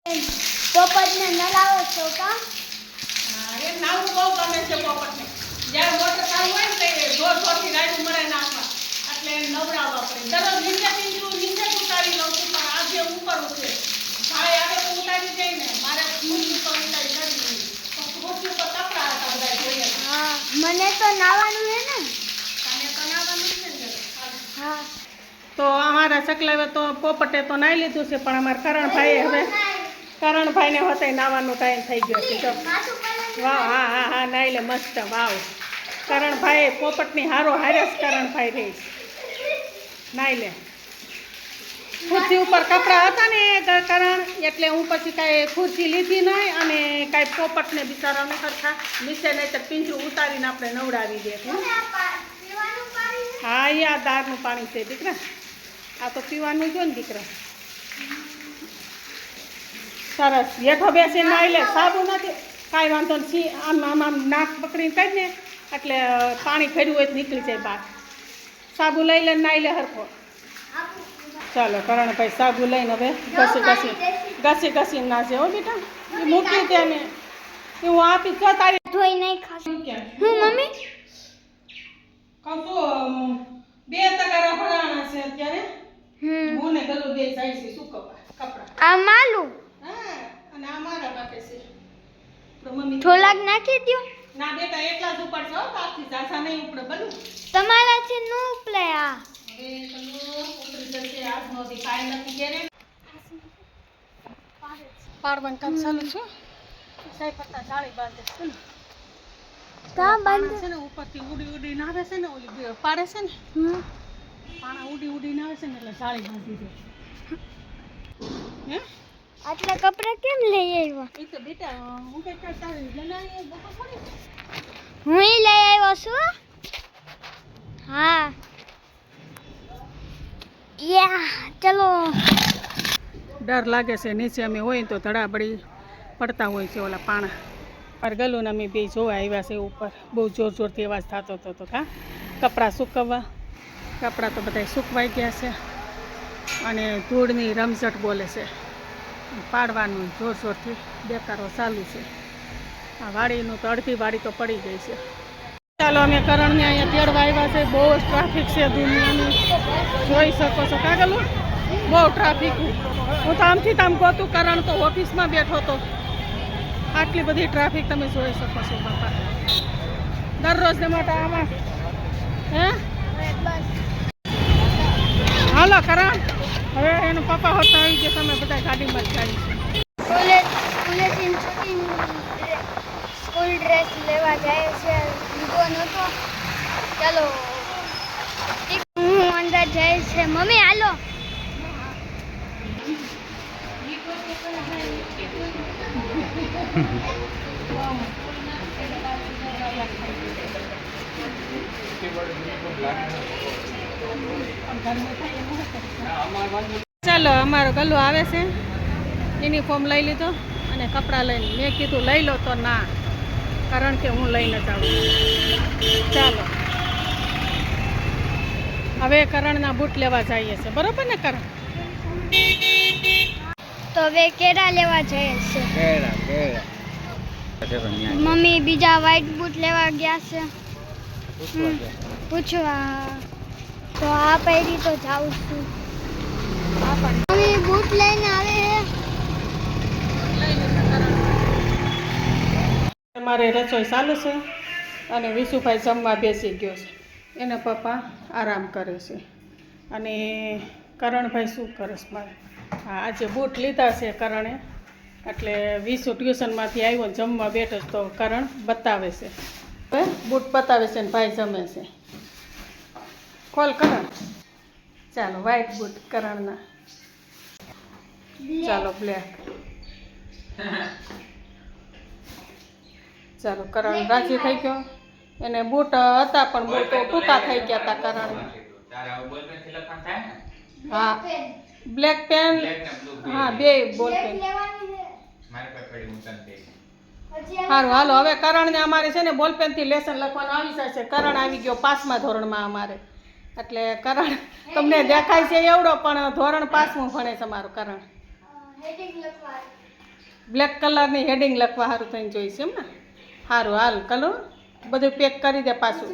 પોપટને નલાવો છો કા? હા, એ નાવું બહુ ગમે છે પોપટને. જ્યારે મોટર ચાલુ હોય ને તે જોર જોરથી રાયડું મળે નાખવા, એટલે નવડાવવા પડે. દરરોજ નીચે પીંજરું નીચે ઉતારી લઉં છું, પણ આજે ઉપર ઉતરે. ભાઈ આવે તો ઉતારી જાય ને, મારે ખુરશી પર ઉતારી કરવી. તો ખુરશી પર કપડા હતા બધા જોઈએ. હા, મને તો નાવાનું હે ને. તને તો નાવાનું જ છે ને. હા. તો અમારા ચકલાવે તો પોપટે તો નાઈ લીધું છે, પણ અમારા કરણભાઈએ હવે કરણભાઈને હોતે નાવાનો ટાઈમ થઈ ગયો છે. જો વાવ, હા હા હા, નાઈ લે મસ્ત. વાવ, કરણભાઈ પોપટની હારો હારે જ કરણભાઈ રહે નાઈ લે. ખુરશી ઉપર કપડાં હતા ને કરણ, એટલે હું પછી કાંઈ ખુરશી લીધી નહીં, અને કાંઈ પોપટને બિચારાને સરખા નીચે નહીં તો પિંજરું ઉતારીને આપણે નવડાવી દે. હા, એ આ દાળનું પાણી છે દીકરા, આ તો પીવાનું જો ને દીકરા. સરસ, હેઠો બેસીને નાઈ લે. સાબુ નથી, કાંઈ વાંધો નથી. આમ આમ આમ નાક પકડીને કાઢ ને, એટલે પાણી ખર્યું હોય તો નીકળી જાય બહાર. સાબુ લઈ લે, નાઈ લે હરખો. ચાલો કરણભાઈ સાબુ લઈને હવે ઘસી ઘસીને નાશે. હો બેટા, એ મૂકી દે ને, એ હું આપી તો તારી ધોઈ નહીં ખાશું. હું મમ્મી કશું 2 તગારા ભરાણા છે અત્યારે. હું ને ગલું 2 જાય છે કપડા. આ માલું. હા, અને આ મારા બાપે છે. તો મમ્મી થોડાક નાખી દો. ના બેટા, એટલા જ ઉપર છો, તારથી જાસા નહીં ઉપડે. બલું તમારાથી ન ઉપલે. આ હવે ચલો ઉતરી જશે. આજનો દી કાંઈ નથી ઘેરે. પાડવાનું કામ ચાલુ છે. સાહેબ પત્તા જાળી બાંધે છે ને. કા પાણા છે ને ઉપરથી ઉડી ઉડીને આવે છે ને, ઓલી પાડે છે ને, પાણા ઉડી ઉડીને આવે છે ને, એટલે જાળી બાંધી દે. હે, આટલા કપડા કેમ લઈ આવ્યા? એ તો બેટા હું કઈ કરતા બનાવી બપોર પડી. હું લઈ આવ્યો છું. હા, યા ચલો. ડર લાગે છે, નીચે અમે હોય તો ધડાબડી પડતા હોય છે ઓલા પાણા. પર ગલું ને અમે બે જોવા આવ્યા છે ઉપર. બહુ જોર જોરથી અવાજ થતો હતો. હા, કપડાં સૂકવવા. કપડાં તો બધા સૂકવાઈ ગયા છે, અને ધૂળની રમઝટ બોલે છે. પાડવાનું જોર જોરથી બેકારો ચાલુ છે. આ વાડીનું તો અડધી વાડી તો પડી ગઈ છે. ચાલો અમે કરણને અહીંયા તેડવા આવ્યા છે. બહુ જ ટ્રાફિક છે દુનિયાની, જોઈ શકો છો. કાગલું બહુ ટ્રાફિક. હું તો આમથી આમ ગોતું, કરણ તો ઓફિસમાં બેઠો હતો. આટલી બધી ટ્રાફિક તમે જોઈ શકો છો બાપા. દરરોજ ને મોટા આમાં. હે, હાલો કરણ, હવે એનો પપ્પા હોતા આવી ગયા. તમે બધા ગાડીમાં જ ગાડી છે. સ્કૂલ ડ્રેસ લેવા જાય છે. લીધો નતો. ચાલો, હું અંદર જાય છે. મમ્મી હાલો. ચાલો, અમારો ગલ્લો આવે છે. યુનિફોર્મ લઈ લીધો અને કપડાં લઈને. મેં કીધું લઈ લો, તો ના, કારણ કે હું લઈને જ આવું. ચાલો, હવે કરણના બૂટ લેવા જઈએ છે. બરોબર ને કરણ? તો હવે કેળા લેવા જાય છે. મમ્મી બીજા વ્હાઈટ બૂટ લેવા ગયા છે. પૂછવા તો આ પહેરી તો જાઉં છું. મમ્મી બૂટ લઈને આવે છે. મારે રસોઈ ચાલુ છે, અને વિશુભાઈ જમવા બેસી ગયો છે. એના પપ્પા આરામ કરે છે, અને કરણભાઈ શું કરે છે મારે? હા, આજે બૂટ લીધા છે કરણે, એટલે વિશુ ટ્યુશનમાંથી આવ્યો જમવા બેઠો તો કરણ બતાવે છે. હવે બૂટ બતાવે છે ને ભાઈ જમે છે. ખોલ કરણ. ચાલો, વ્હાઈટ બૂટ કરણના. ચાલો, બ્લેક. ચાલો, કરણ રાજી થઈ ગયો. એને બૂટ હતા, પણ બૂટ ટૂંકા થઈ ગયા હતા કરણ. હા, બ્લેક પેન. હા, 2 બોલ પેન. સારું, હાલો. હવે કરણને અમારે છે ને બોલપેનથી લેસન લખવાનું આવી જશે. કરણ આવી ગયો 5મા ધોરણમાં અમારે. એટલે કરણ તમને દેખાય છે એવડો, પણ ધોરણ 5મું ભણે છે અમારું કરણ. બ્લેક કલરની હેડિંગ લખવા સારું થઈને જોઈશે એમ ને સારું હાલ કલો બધું પેક કરી દે પાછું